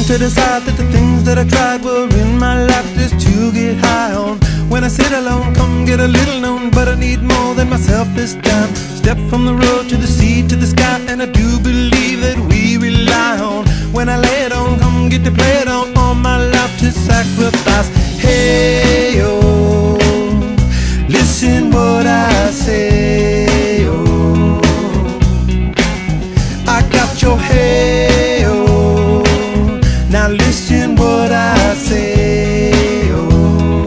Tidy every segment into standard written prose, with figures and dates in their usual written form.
to decide that the things that I tried were in my life just to get high on. When I sit alone, come get a little known, but I need more than myself this time. Step from the road to the sea to the sky, and I do believe that we rely on. When I lay it on, come get to play it on, all my life to sacrifice. Hey, oh, listen what I say, oh, I got your hey, oh, now listen what I say, oh,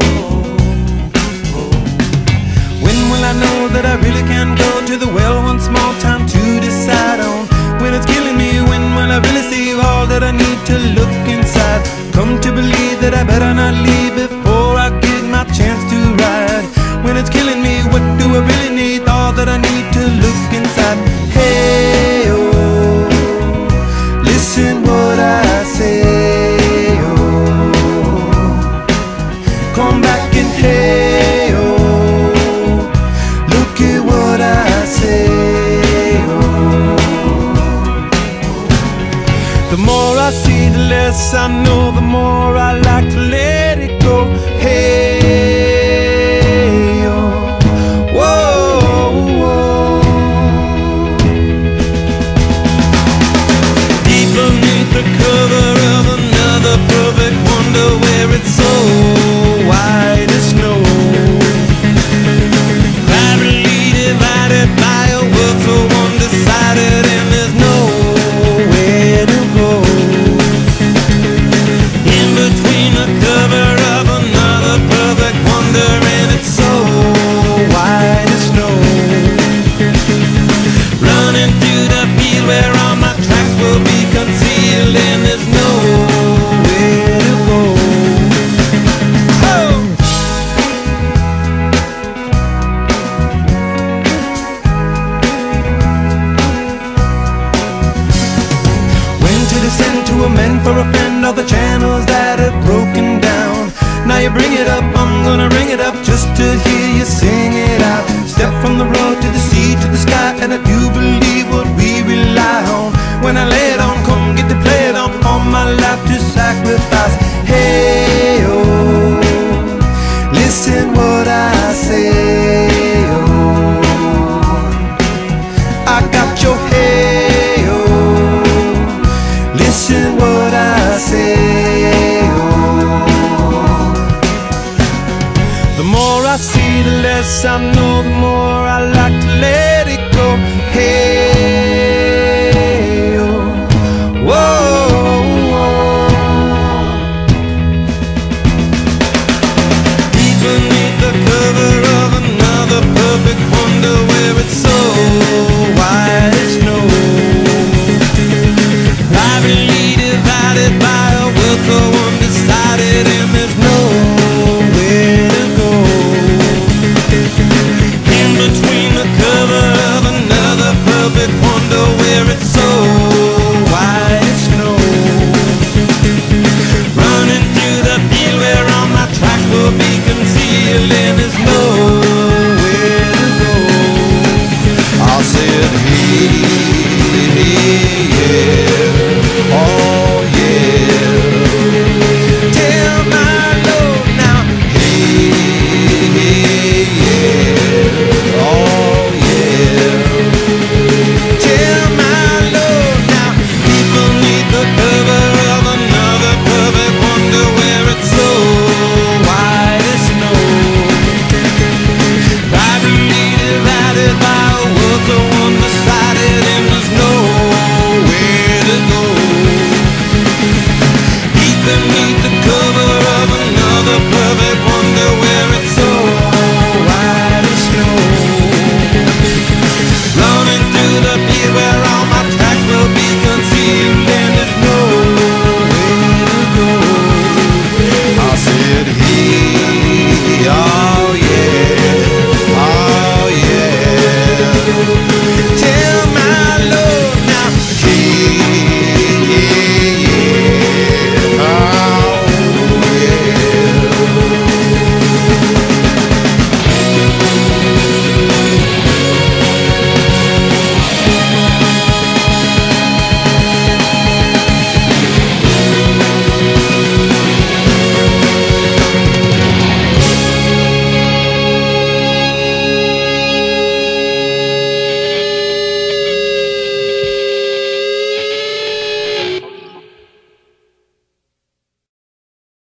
when will I know that I really can go to the well one small time to decide on? When it's killing me, when will I really see all that I need to look inside? Come to believe that I better not leave before I get my chance to ride. When it's killing me, what do I really need? All that I need to look inside. Hey, oh, listen what I say, oh, come back and hey, oh, look at what I say, oh. The more I see, the less I know, the more I like to let it go. Hey, oh, whoa, whoa. Deep beneath the cover of another perfect wonder, where it's so white as snow, privately divided by a world so undecided, and there's nowhere to go. In between the cover of another perfect wonder, and it's so white as snow, running through the field where all my tracks will be concealed, and there's nowhere to go. Oh! When to descend to amend for a friend all the channels that have broken down. Now you bring it up, I'm gonna ring it up just to hear you sing it out. Step from the road to the sea to the sky, and I do believe what we rely on. When I lay it on, come get to play it on, all my life to sacrifice. Hey, oh, listen what I say, oh, I got your hey, oh, listen what I say, oh. The more I see, the less I know, the more I like to let it go. Hey, oh, whoa, whoa. Deep beneath the cover of another perfect wonder, where it's so white as snow, privately divided by a world so undecided, and there's nowhere to go. In between the cover of another perfect wonder,